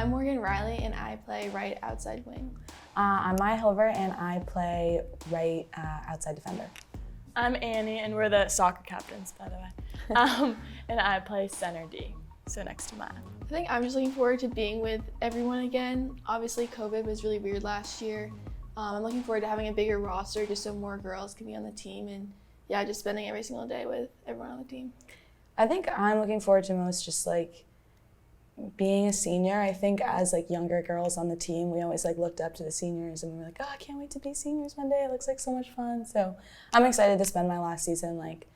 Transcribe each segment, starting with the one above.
I'm Morgan Riley, and I play right outside wing. I'm Maya Hilver, and I play right outside defender. I'm Annie, and we're the soccer captains, by the way. And I play center D, so next to Maya. I think I'm just looking forward to being with everyone again. Obviously, COVID was really weird last year. I'm looking forward to having a bigger roster just so more girls can be on the team, and yeah, just spending every single day with everyone on the team. I think I'm looking forward to most just like being a senior. I think as like younger girls on the team, we always like looked up to the seniors and we were like, oh, I can't wait to be seniors one day. It looks like so much fun. So I'm excited to spend my last season like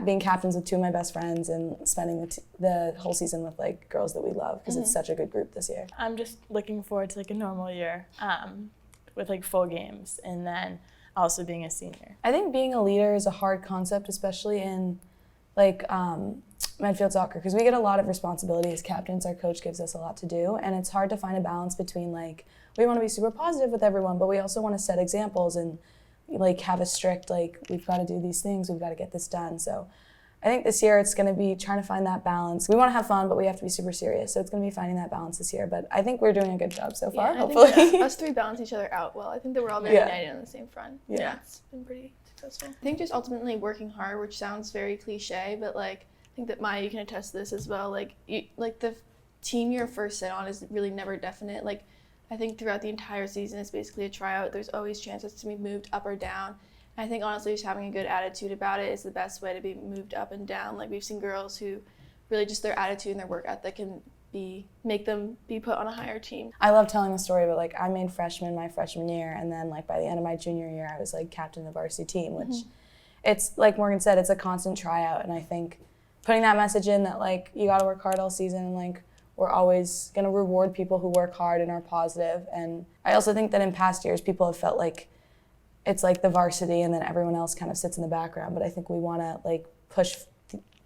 being captains with two of my best friends and spending the whole season with like girls that we love because it's such a good group this year. I'm just looking forward to like a normal year with like full games and then also being a senior. I think being a leader is a hard concept, especially in like Medfield soccer, because we get a lot of responsibility as captains. Our coach gives us a lot to do, and it's hard to find a balance between like we want to be super positive with everyone, but we also want to set examples and like have a strict like we've got to do these things, we've got to get this done. So I think this year it's going to be trying to find that balance. We want to have fun, but we have to be super serious. So it's going to be finding that balance this year. But I think we're doing a good job so far, hopefully. I think, us three balance each other out well. I think that we're all very united on the same front. Yeah. It's been pretty successful. I think just ultimately working hard, which sounds very cliche, but like I think that Maya, you can attest to this as well. Like the team you're first set on is really never definite. Like I think throughout the entire season, it's basically a tryout. There's always chances to be moved up or down. I think honestly just having a good attitude about it is the best way to be moved up and down. Like we've seen girls who really just their attitude and their work ethic can make them be put on a higher team. I love telling the story, but like I made freshman my freshman year, and then like by the end of my junior year I was like captain of the varsity team, which it's like Morgan said, it's a constant tryout, and I think putting that message in that like you gotta work hard all season and like we're always gonna reward people who work hard and are positive. And I also think that in past years people have felt like it's like the varsity and then everyone else kind of sits in the background, but I think we want to like push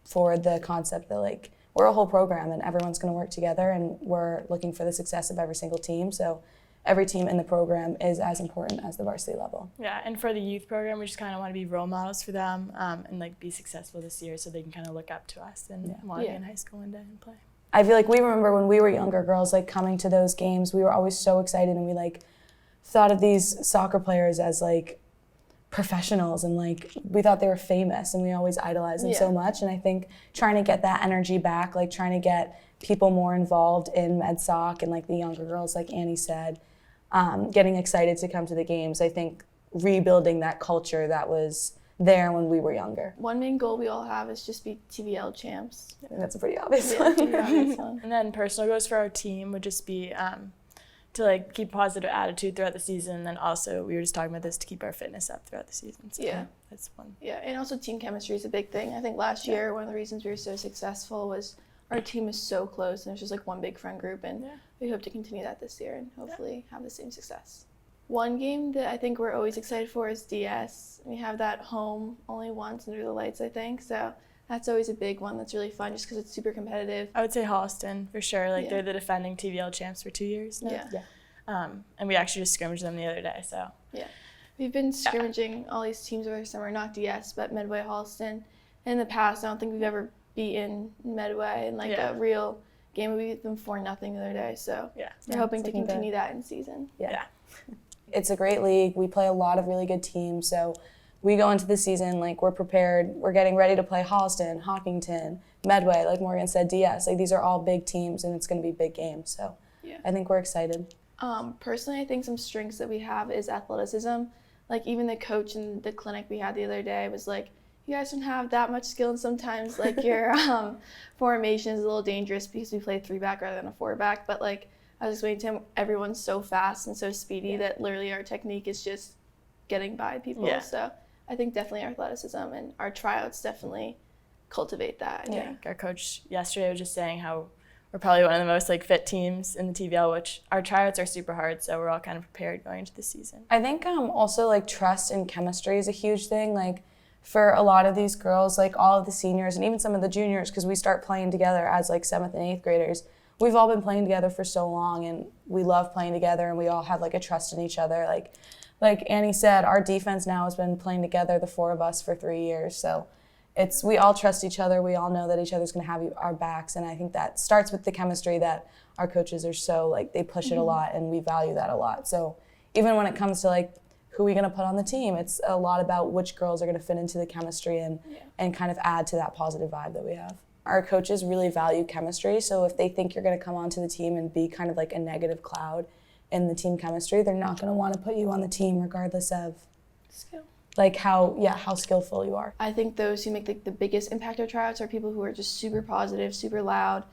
forward the concept that like we're a whole program and everyone's going to work together and we're looking for the success of every single team. So every team in the program is as important as the varsity level. Yeah, and for the youth program, we just kind of want to be role models for them and like be successful this year so they can kind of look up to us and want to be in high school one day and play. I feel like we remember when we were younger girls, like coming to those games, we were always so excited and we like thought of these soccer players as like professionals and like we thought they were famous and we always idolized them so much. And I think trying to get that energy back, like trying to get people more involved in med soc and like the younger girls, like Annie said, getting excited to come to the games. I think rebuilding that culture that was there when we were younger. One main goal we all have is just be TVL champs. I think that's a pretty obvious one. And then personal goals for our team would just be to like keep positive attitude throughout the season, and then also we were just talking about this to keep our fitness up throughout the season. So that's one. Yeah, and also team chemistry is a big thing. I think last year one of the reasons we were so successful was our team is so close and it was just like one big friend group, and we hope to continue that this year and hopefully have the same success. One game that I think we're always excited for is DS. We have that home only once under the lights, I think, so that's always a big one that's really fun just because it's super competitive. I would say Holliston for sure. Like they're the defending TVL champs for 2 years now. And we actually just scrimmaged them the other day. So we've been scrimmaging all these teams over the summer, not DS, but Medway, Holliston. In the past, I don't think we've ever beaten Medway in like a real game. We beat them 4-0 the other day. So we're hoping to continue that in season. It's a great league. We play a lot of really good teams. So we go into the season like we're prepared. We're getting ready to play Holliston, Hopkinton, Medway, like Morgan said, DS. Like these are all big teams and it's going to be big games. So I think we're excited. Personally, I think some strengths that we have is athleticism. Like even the coach in the clinic we had the other day was like, you guys don't have that much skill, and sometimes like your formation is a little dangerous because we play 3-back rather than a 4-back. But like I was explaining to him, everyone's so fast and so speedy that literally our technique is just getting by people. So I think definitely our athleticism and our tryouts definitely cultivate that. I think. Our coach yesterday was just saying how we're probably one of the most like fit teams in the TVL, which our tryouts are super hard, so we're all kind of prepared going into the season. I think also like trust and chemistry is a huge thing. Like for a lot of these girls, like all of the seniors and even some of the juniors, because we start playing together as like 7th and 8th graders, we've all been playing together for so long and we love playing together and we all have like a trust in each other. Like Annie said, our defense now has been playing together, the 4 of us, for 3 years. So we all trust each other. We all know that each other's going to have our backs, and I think that starts with the chemistry that our coaches are so like they push it a lot, and we value that a lot. So even when it comes to like who are we going to put on the team, it's a lot about which girls are going to fit into the chemistry and kind of add to that positive vibe that we have. Our coaches really value chemistry, so if they think you're going to come onto the team and be kind of like a negative cloud in the team chemistry, they're not going to want to put you on the team regardless of skill. Like how skillful you are. I think those who make the biggest impact of tryouts are people who are just super positive, super loud,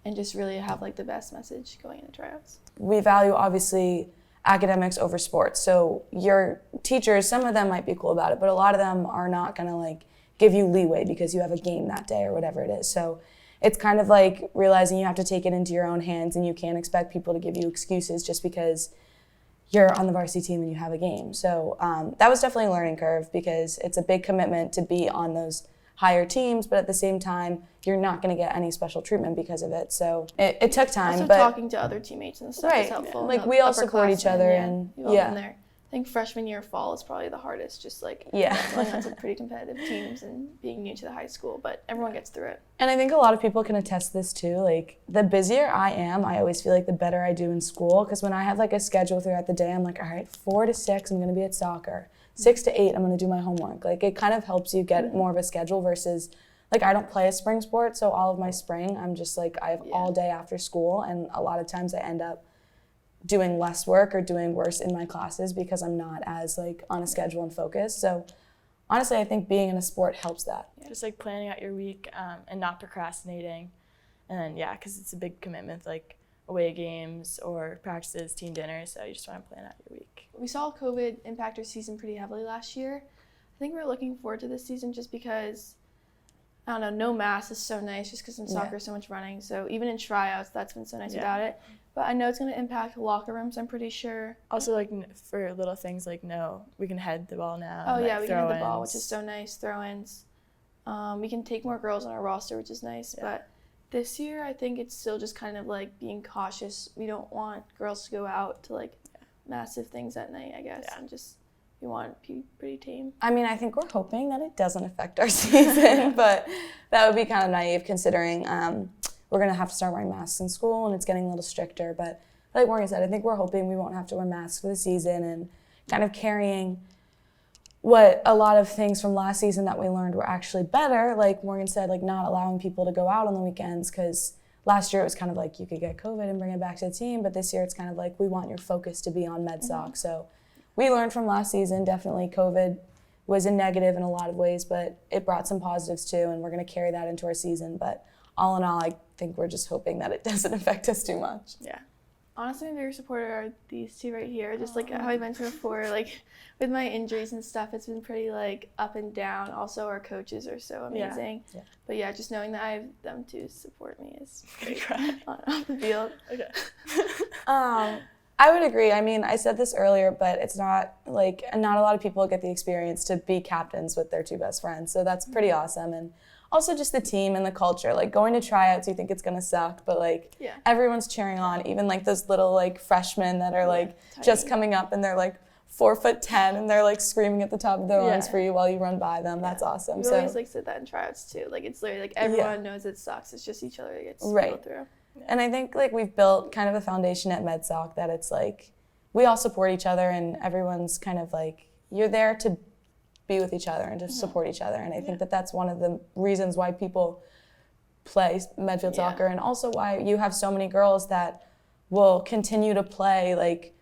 and just really have like the best message going into tryouts. We value obviously academics over sports. So your teachers, some of them might be cool about it, but a lot of them are not gonna like give you leeway because you have a game that day or whatever it is. So it's kind of like realizing you have to take it into your own hands, and you can't expect people to give you excuses just because you're on the varsity team and you have a game. So that was definitely a learning curve because it's a big commitment to be on those higher teams, but at the same time, you're not going to get any special treatment because of it. So it took time. Also but talking to other teammates and stuff is helpful. Like we all support each other, and You've all been there. I think freshman year fall is probably the hardest, just like going on some pretty competitive teams and being new to the high school, but everyone gets through it. And I think a lot of people can attest this too. Like the busier I am, I always feel like the better I do in school, because when I have like a schedule throughout the day, I'm like, all right, 4 to 6, I'm going to be at soccer. 6 to 8, I'm going to do my homework. Like it kind of helps you get more of a schedule versus like I don't play a spring sport, so all of my spring, I'm just like I have all day after school, and a lot of times I end up doing less work or doing worse in my classes because I'm not as like on a schedule and focused. So honestly, I think being in a sport helps that. Yeah, just like planning out your week and not procrastinating. And then, because it's a big commitment, like away games or practices, team dinners, so you just want to plan out your week. We saw COVID impact our season pretty heavily last year. I think we're looking forward to this season just because, I don't know, no mass is so nice just because in soccer so much running. So even in tryouts, that's been so nice about it. But I know it's going to impact locker rooms, I'm pretty sure. Also, like, for little things like, we can head the ball now. Oh, and, we can head the ball, which is so nice. Throw-ins. We can take more girls on our roster, which is nice. But this year, I think it's still just kind of, like, being cautious. We don't want girls to go out to, like, massive things at night, I guess. And just, we want to be pretty tame. I mean, I think we're hoping that it doesn't affect our season, but that would be kind of naive considering we're going to have to start wearing masks in school, and it's getting a little stricter. But like Morgan said, I think we're hoping we won't have to wear masks for the season, and kind of carrying what a lot of things from last season that we learned were actually better. Like Morgan said, like not allowing people to go out on the weekends, because last year it was kind of like you could get COVID and bring it back to the team, but this year it's kind of like we want your focus to be on MedSoc. So we learned from last season, definitely COVID was a negative in a lot of ways, but it brought some positives too, and we're going to carry that into our season. But all in all, I think we're just hoping that it doesn't affect us too much. Yeah. Honestly, my favorite supporter are these two right here. Just like how I mentioned before, like with my injuries and stuff, it's been pretty like up and down. Also, our coaches are so amazing. Yeah. But just knowing that I have them to support me is great off the field. Okay. I would agree. I mean, I said this earlier, but it's not like, not a lot of people get the experience to be captains with their two best friends. So that's pretty awesome. And also just the team and the culture, like going to tryouts, you think it's going to suck, but like everyone's cheering on, even like those little like freshmen that are like just coming up and they're like 4'10" and they're like screaming at the top of their lungs for you while you run by them. That's awesome. We always like said that in tryouts too. Like it's literally like everyone knows it sucks. It's just each other that gets pulled through. Yeah. And I think like we've built kind of a foundation at MedSoc that it's like we all support each other, and everyone's kind of like you're there to be with each other and to support each other. And I think that that's one of the reasons why people play Medfield soccer, and also why you have so many girls that will continue to play like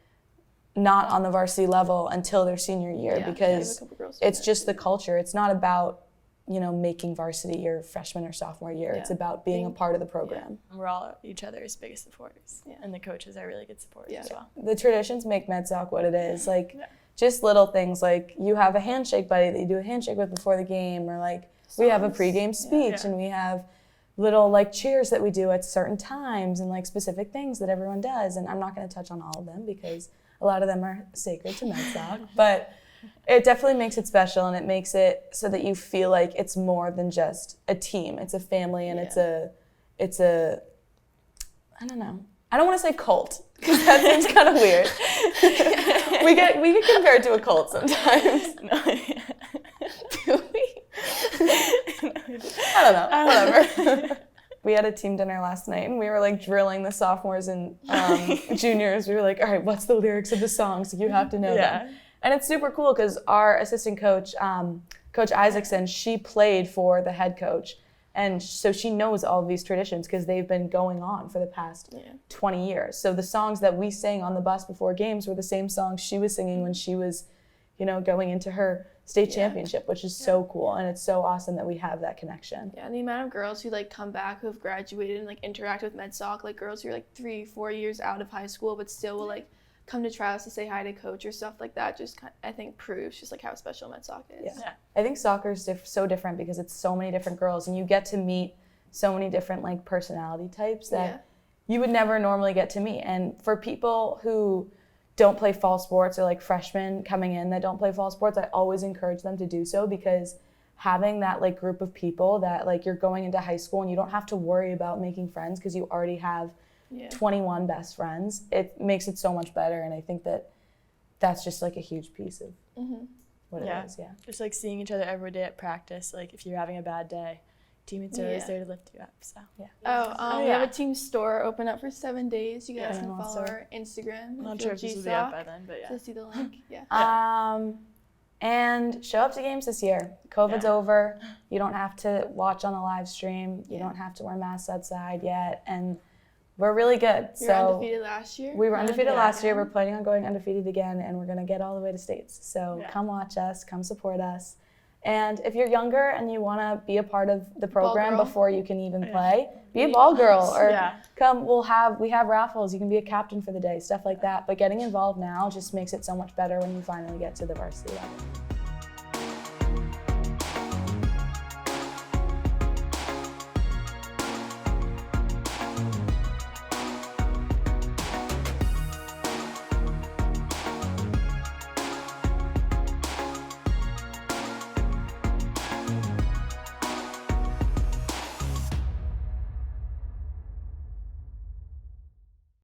not on the varsity level until their senior year, because it's just the culture. It's not about making varsity your freshman or sophomore year. It's about being a part of the program. And we're all each other's biggest supporters. And the coaches are really good supporters as well. The traditions make MedSoc what it is. Like just little things like you have a handshake buddy that you do a handshake with before the game, or like we have a pregame speech and we have little like cheers that we do at certain times and like specific things that everyone does. And I'm not going to touch on all of them because a lot of them are sacred to MedSoc, but it definitely makes it special, and it makes it so that you feel like it's more than just a team. It's a family, and it's a I don't know. I don't want to say cult because that seems kind of weird. we get compared to a cult sometimes. No. Do we? I don't know, whatever. We had a team dinner last night, and we were like drilling the sophomores and juniors. We were like, all right, what's the lyrics of the songs? You have to know them. And it's super cool because our assistant coach, Coach Isaacson, she played for the head coach. And so she knows all of these traditions because they've been going on for the past 20 years. So the songs that we sang on the bus before games were the same songs she was singing when she was, going into her state championship, which is so cool. And it's so awesome that we have that connection. Yeah, and the amount of girls who like come back who have graduated and like interact with MedSoc, like girls who are like 3-4 years out of high school but still will like come to tryouts to say hi to coach or stuff like that, just I think proves just like how special MedSoc is. Yeah. I think soccer is so different because it's so many different girls and you get to meet so many different like personality types that you would never normally get to meet. And for people who don't play fall sports or like freshmen coming in that don't play fall sports, I always encourage them to do so because having that like group of people that like you're going into high school and you don't have to worry about making friends because you already have 21 best friends, it makes it so much better. And I think that that's just like a huge piece of what it is. Yeah. Just like seeing each other every day at practice. Like if you're having a bad day, teammates are always there to lift you up. So we have a team store open up for 7 days. You guys can follow our Instagram. I'm not sure if this will be up by then, but to see the link. And show up to games this year. COVID's over. You don't have to watch on the live stream. You don't have to wear masks outside yet. And we're really good. You were undefeated last year? We were undefeated last year. We're planning on going undefeated again, and we're going to get all the way to states. So come watch us. Come support us. And if you're younger and you want to be a part of the program before you can even play, be a ball girl or come. We have raffles. You can be a captain for the day, stuff like that. But getting involved now just makes it so much better when you finally get to the varsity level.